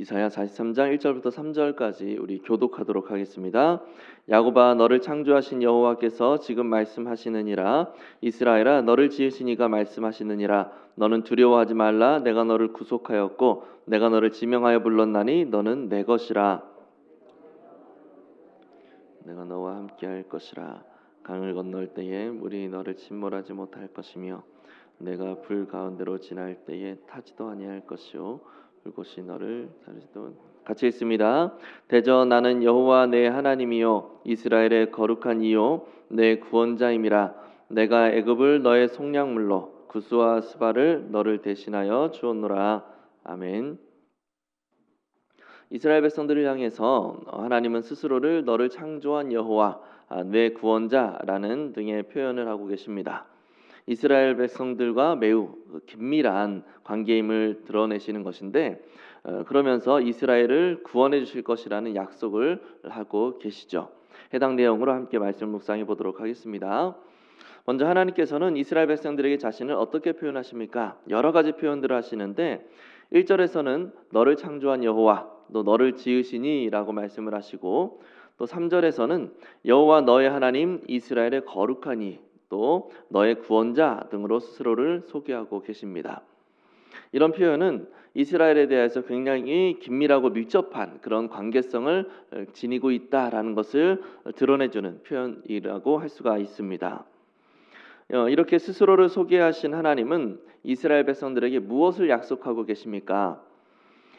이사야 43장 1절부터 3절까지 우리 교독하도록 하겠습니다. 야곱아, 너를 창조하신 여호와께서 지금 말씀하시느니라. 이스라엘아, 너를 지으신 이가 말씀하시느니라. 너는 두려워하지 말라. 내가 너를 구속하였고 내가 너를 지명하여 불렀나니 너는 내 것이라. 내가 너와 함께할 것이라. 강을 건널 때에 물이 너를 침몰하지 못할 것이며 내가 불 가운데로 지날 때에 타지도 아니할 것이요 불꽃이 너를 사르지도. 같이 읽습니다. 대저 나는 여호와 내 하나님이요 이스라엘의 거룩한 이요 내 구원자임이라. 내가 애굽을 너의 속량물로 구스와 스바를 너를 대신하여 주었노라. 아멘. 이스라엘 백성들을 향해서 하나님은 스스로를 너를 창조한 여호와, 내 구원자라는 등의 표현을 하고 계십니다. 이스라엘 백성들과 매우 긴밀한 관계임을 드러내시는 것인데, 그러면서 이스라엘을 구원해 주실 것이라는 약속을 하고 계시죠. 해당 내용으로 함께 말씀을 묵상해 보도록 하겠습니다. 먼저 하나님께서는 이스라엘 백성들에게 자신을 어떻게 표현하십니까? 여러 가지 표현들을 하시는데 1절에서는 너를 창조한 여호와, 또 너를 지으시니 라고 말씀을 하시고, 또 3절에서는 여호와 너의 하나님 이스라엘의 거룩하니, 또 너의 구원자 등으로 스스로를 소개하고 계십니다. 이런 표현은 이스라엘에 대해서 굉장히 긴밀하고 밀접한 그런 관계성을 지니고 있다라는 것을 드러내주는 표현이라고 할 수가 있습니다. 이렇게 스스로를 소개하신 하나님은 이스라엘 백성들에게 무엇을 약속하고 계십니까?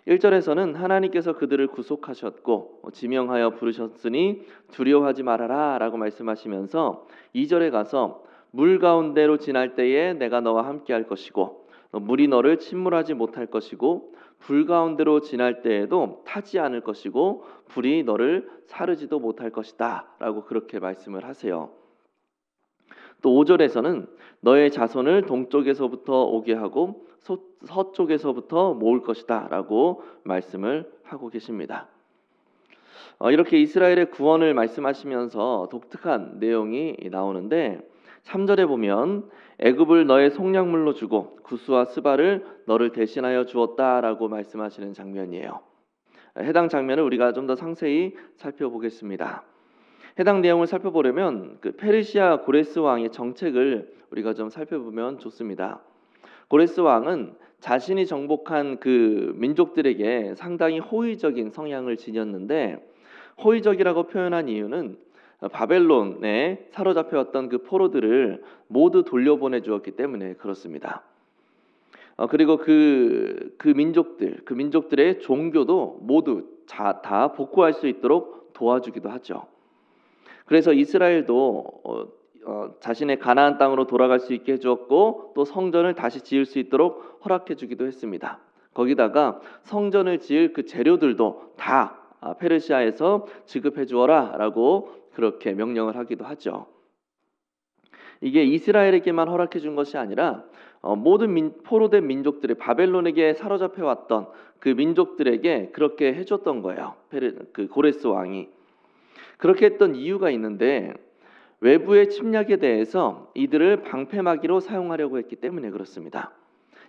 1절에서는 하나님께서 그들을 구속하셨고 지명하여 부르셨으니 두려워하지 말아라 라고 말씀하시면서 2절에 가서 물 가운데로 지날 때에 내가 너와 함께 할 것이고 물이 너를 침몰하지 못할 것이고 불 가운데로 지날 때에도 타지 않을 것이고 불이 너를 사르지도 못할 것이다 라고 그렇게 말씀을 하세요. 또 5절에서는 너의 자손을 동쪽에서부터 오게 하고 서쪽에서부터 모을 것이다 라고 말씀을 하고 계십니다. 이렇게 이스라엘의 구원을 말씀하시면서 독특한 내용이 나오는데 3절에 보면 애굽을 너의 속량물로 주고 구스와 스바를 너를 대신하여 주었다라고 말씀하시는 장면이에요. 해당 장면을 우리가 좀 더 상세히 살펴보겠습니다. 해당 내용을 살펴보려면 그 페르시아 고레스 왕의 정책을 우리가 좀 살펴보면 좋습니다. 고레스 왕은 자신이 정복한 그 민족들에게 상당히 호의적인 성향을 지녔는데, 호의적이라고 표현한 이유는 바벨론에 사로잡혀왔던 그 포로들을 모두 돌려보내 주었기 때문에 그렇습니다. 그리고 그 민족들의 종교도 모두 다 복구할 수 있도록 도와주기도 하죠. 그래서 이스라엘도 자신의 가나안 땅으로 돌아갈 수 있게 해주었고 또 성전을 다시 지을 수 있도록 허락해 주기도 했습니다. 거기다가 성전을 지을 그 재료들도 다 페르시아에서 지급해 주어라 라고 그렇게 명령을 하기도 하죠. 이게 이스라엘에게만 허락해 준 것이 아니라 모든 포로된 민족들이 바벨론에게 사로잡혀 왔던 그 민족들에게 그렇게 해줬던 거예요. 그 고레스 왕이. 그렇게 했던 이유가 있는데 외부의 침략에 대해서 이들을 방패막이로 사용하려고 했기 때문에 그렇습니다.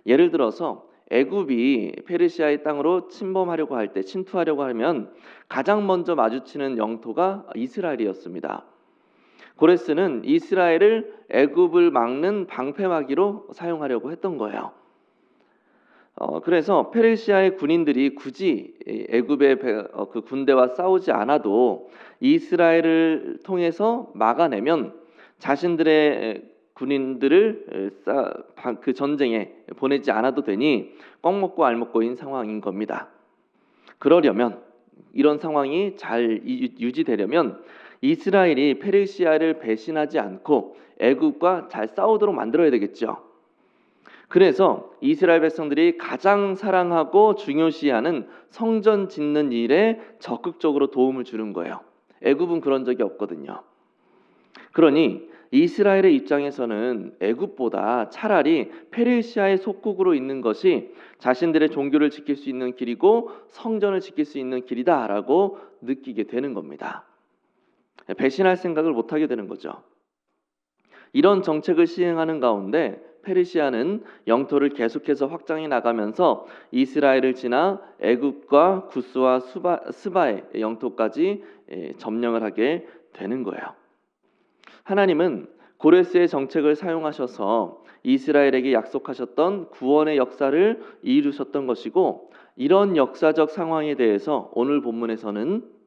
예를 들어서 애굽이 페르시아의 땅으로 침범하려고 할 때, 침투하려고 하면 가장 먼저 마주치는 영토가 이스라엘이었습니다. 고레스는 이스라엘을 애굽을 막는 방패막이로 사용하려고 했던 거예요. 그래서 페르시아의 군인들이 굳이 애굽의 그 군대와 싸우지 않아도 이스라엘을 통해서 막아내면 자신들의 군인들을 그 전쟁에 보내지 않아도 되니 꽉 먹고 알 먹고인 상황인 겁니다. 그러려면, 이런 상황이 잘 유지되려면 이스라엘이 페르시아를 배신하지 않고 애굽과 잘 싸우도록 만들어야 되겠죠. 그래서 이스라엘 백성들이 가장 사랑하고 중요시하는 성전 짓는 일에 적극적으로 도움을 주는 거예요. 애굽은 그런 적이 없거든요. 그러니 이스라엘의 입장에서는 애굽보다 차라리 페르시아의 속국으로 있는 것이 자신들의 종교를 지킬 수 있는 길이고 성전을 지킬 수 있는 길이다라고 느끼게 되는 겁니다. 배신할 생각을 못하게 되는 거죠. 이런 정책을 시행하는 가운데 페르시아는 영토를 계속해서 확장해 나가면서 이스라엘을 지나 애굽과 구스와 스바의 영토까지 점령을 하게 되는 거예요. 하나님은 고레스의 정책을 사용하셔서 이스라엘에게 약속하셨던 구원의 역사를 이루셨던 것이고, 이런 역사적 상황에 대해서 오늘 본문에서는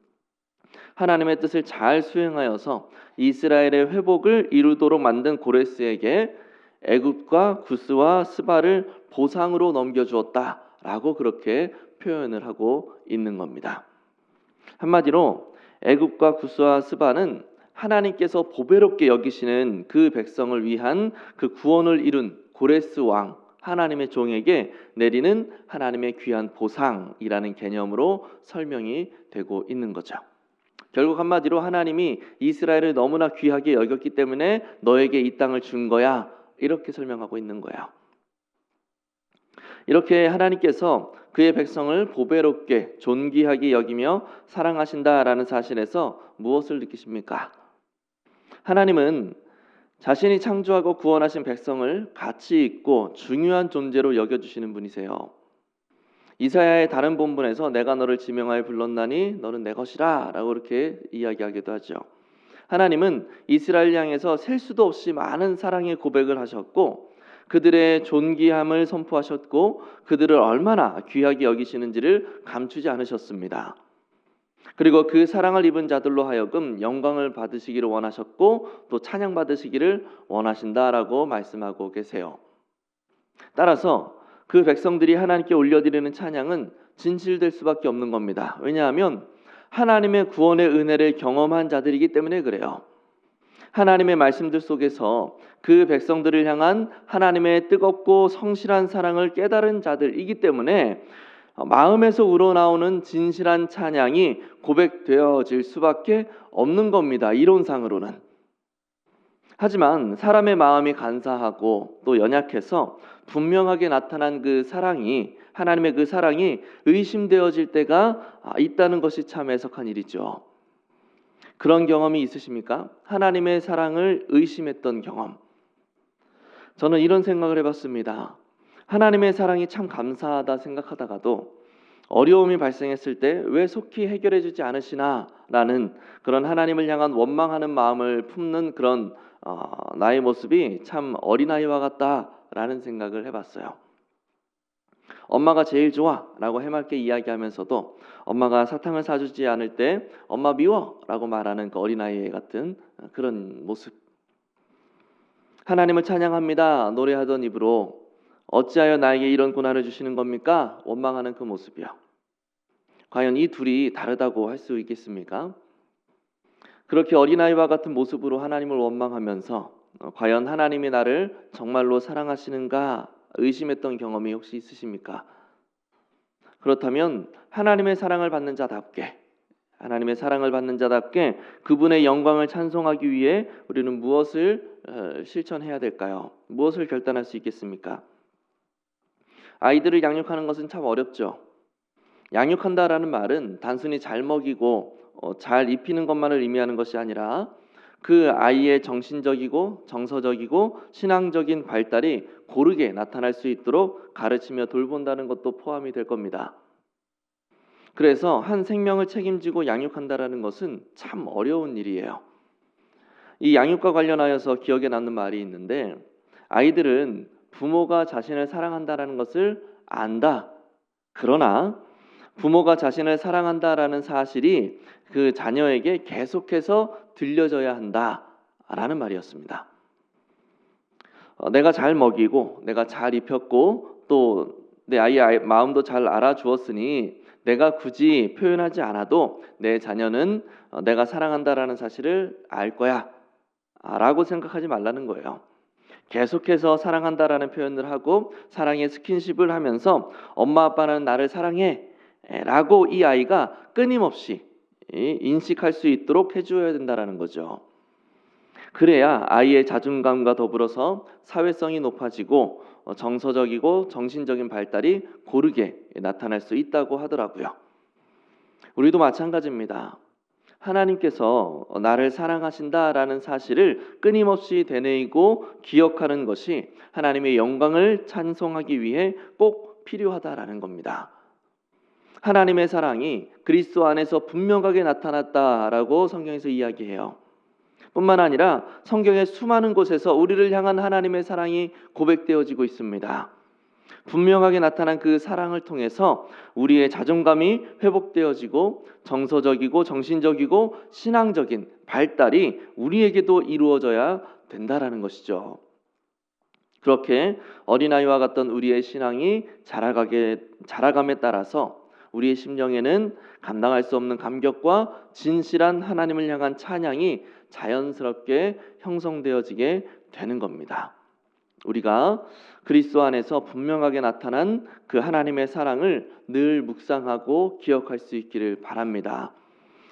하나님의 뜻을 잘 수행하여서 이스라엘의 회복을 이루도록 만든 고레스에게 애굽과 구스와 스바를 보상으로 넘겨주었다라고 그렇게 표현을 하고 있는 겁니다. 한마디로 애굽과 구스와 스바는 하나님께서 보배롭게 여기시는 그 백성을 위한 그 구원을 이룬 고레스 왕 하나님의 종에게 내리는 하나님의 귀한 보상이라는 개념으로 설명이 되고 있는 거죠. 결국 한마디로 하나님이 이스라엘을 너무나 귀하게 여겼기 때문에 너에게 이 땅을 준 거야, 이렇게 설명하고 있는 거예요. 이렇게 하나님께서 그의 백성을 보배롭게 존귀하게 여기며 사랑하신다라는 사실에서 무엇을 느끼십니까? 하나님은 자신이 창조하고 구원하신 백성을 가치 있고 중요한 존재로 여겨주시는 분이세요. 이사야의 다른 본문에서 내가 너를 지명하여 불렀나니 너는 내 것이라 라고 이렇게 이야기하기도 하죠. 하나님은 이스라엘 향해서 셀 수도 없이 많은 사랑의 고백을 하셨고, 그들의 존귀함을 선포하셨고, 그들을 얼마나 귀하게 여기시는지를 감추지 않으셨습니다. 그리고 그 사랑을 입은 자들로 하여금 영광을 받으시기를 원하셨고, 또 찬양 받으시기를 원하신다라고 말씀하고 계세요. 따라서 그 백성들이 하나님께 올려드리는 찬양은 진실될 수밖에 없는 겁니다. 왜냐하면 하나님의 구원의 은혜를 경험한 자들이기 때문에 그래요. 하나님의 말씀들 속에서 그 백성들을 향한 하나님의 뜨겁고 성실한 사랑을 깨달은 자들이기 때문에 마음에서 우러나오는 진실한 찬양이 고백되어질 수밖에 없는 겁니다. 이론상으로는. 하지만 사람의 마음이 간사하고 또 연약해서 분명하게 나타난 그 사랑이, 하나님의 그 사랑이 의심되어질 때가 있다는 것이 참 애석한 일이죠. 그런 경험이 있으십니까? 하나님의 사랑을 의심했던 경험. 저는 이런 생각을 해봤습니다. 하나님의 사랑이 참 감사하다 생각하다가도 어려움이 발생했을 때 왜 속히 해결해 주지 않으시나 라는 그런 하나님을 향한 원망하는 마음을 품는 그런 나의 모습이 참 어린아이와 같다라는 생각을 해봤어요. 엄마가 제일 좋아 라고 해맑게 이야기하면서도 엄마가 사탕을 사주지 않을 때 엄마 미워 라고 말하는 그 어린아이 같은 그런 모습. 하나님을 찬양합니다 노래하던 입으로 어찌하여 나에게 이런 고난을 주시는 겁니까? 원망하는 그 모습이요. 과연 이 둘이 다르다고 할 수 있겠습니까? 그렇게 어린아이와 같은 모습으로 하나님을 원망하면서 과연 하나님이 나를 정말로 사랑하시는가 의심했던 경험이 혹시 있으십니까? 그렇다면 하나님의 사랑을 받는 자답게, 하나님의 사랑을 받는 자답게 그분의 영광을 찬송하기 위해 우리는 무엇을 실천해야 될까요? 무엇을 결단할 수 있겠습니까? 아이들을 양육하는 것은 참 어렵죠. 양육한다라는 말은 단순히 잘 먹이고 잘 입히는 것만을 의미하는 것이 아니라 그 아이의 정신적이고 정서적이고 신앙적인 발달이 고르게 나타날 수 있도록 가르치며 돌본다는 것도 포함이 될 겁니다. 그래서 한 생명을 책임지고 양육한다라는 것은 참 어려운 일이에요. 이 양육과 관련하여서 기억에 남는 말이 있는데, 아이들은 부모가 자신을 사랑한다라는 것을 안다. 그러나 부모가 자신을 사랑한다라는 사실이 그 자녀에게 계속해서 들려져야 한다라는 말이었습니다. 내가 잘 먹이고 내가 잘 입혔고 또 내 아이의 마음도 잘 알아주었으니 내가 굳이 표현하지 않아도 내 자녀는 내가 사랑한다라는 사실을 알 거야 라고 생각하지 말라는 거예요. 계속해서 사랑한다라는 표현을 하고 사랑의 스킨십을 하면서 엄마 아빠는 나를 사랑해 라고 이 아이가 끊임없이 인식할 수 있도록 해줘야 된다라는 거죠. 그래야 아이의 자존감과 더불어서 사회성이 높아지고 정서적이고 정신적인 발달이 고르게 나타날 수 있다고 하더라고요. 우리도 마찬가지입니다. 하나님께서 나를 사랑하신다라는 사실을 끊임없이 되뇌이고 기억하는 것이 하나님의 영광을 찬송하기 위해 꼭 필요하다라는 겁니다. 하나님의 사랑이 그리스도 안에서 분명하게 나타났다라고 성경에서 이야기해요. 뿐만 아니라 성경의 수많은 곳에서 우리를 향한 하나님의 사랑이 고백되어지고 있습니다. 분명하게 나타난 그 사랑을 통해서 우리의 자존감이 회복되어지고 정서적이고 정신적이고 신앙적인 발달이 우리에게도 이루어져야 된다라는 것이죠. 그렇게 어린아이와 같던 우리의 신앙이 자라감에 따라서 우리의 심령에는 감당할 수 없는 감격과 진실한 하나님을 향한 찬양이 자연스럽게 형성되어지게 되는 겁니다. 우리가 그리스도 안에서 분명하게 나타난 그 하나님의 사랑을 늘 묵상하고 기억할 수 있기를 바랍니다.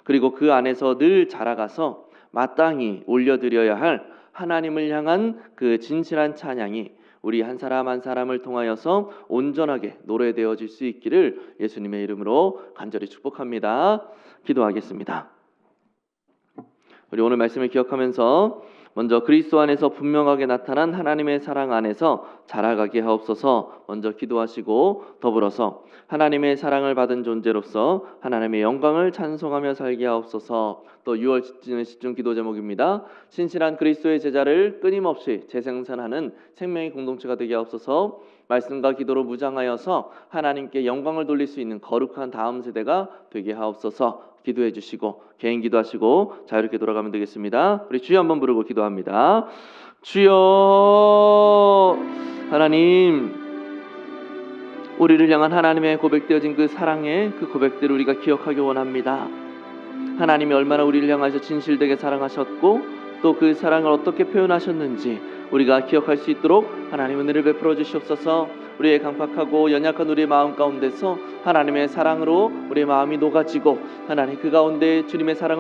그리고 그 안에서 늘 자라가서 마땅히 올려드려야 할 하나님을 향한 그 진실한 찬양이 우리 한 사람 한 사람을 통하여서 온전하게 노래되어질 수 있기를 예수님의 이름으로 간절히 축복합니다. 기도하겠습니다. 우리 오늘 말씀을 기억하면서 먼저 그리스도 안에서 분명하게 나타난 하나님의 사랑 안에서 자라가게 하옵소서 먼저 기도하시고, 더불어서 하나님의 사랑을 받은 존재로서 하나님의 영광을 찬송하며 살게 하옵소서. 또 6월 집중 기도 제목입니다. 신실한 그리스도의 제자를 끊임없이 재생산하는 생명의 공동체가 되게 하옵소서. 말씀과 기도로 무장하여서 하나님께 영광을 돌릴 수 있는 거룩한 다음 세대가 되게 하옵소서. 기도해 주시고 개인 기도하시고 자유롭게 돌아가면 되겠습니다. 우리 주여 한번 부르고 기도합니다. 주여. 하나님, 우리를 향한 하나님의 고백되어진 그 사랑의 그 고백들을 우리가 기억하기 원합니다. 하나님이 얼마나 우리를 향하셔 진실되게 사랑하셨고 또 그 사랑을 어떻게 표현하셨는지 우리가 기억할 수 있도록 하나님 은혜를 베풀어 주시옵소서. 우리의 강팍하고 연약한 우리의 마음 가운데서 하나님의 사랑으로 우리의 마음이 녹아지고 하나님 그 가운데 주님의 사랑을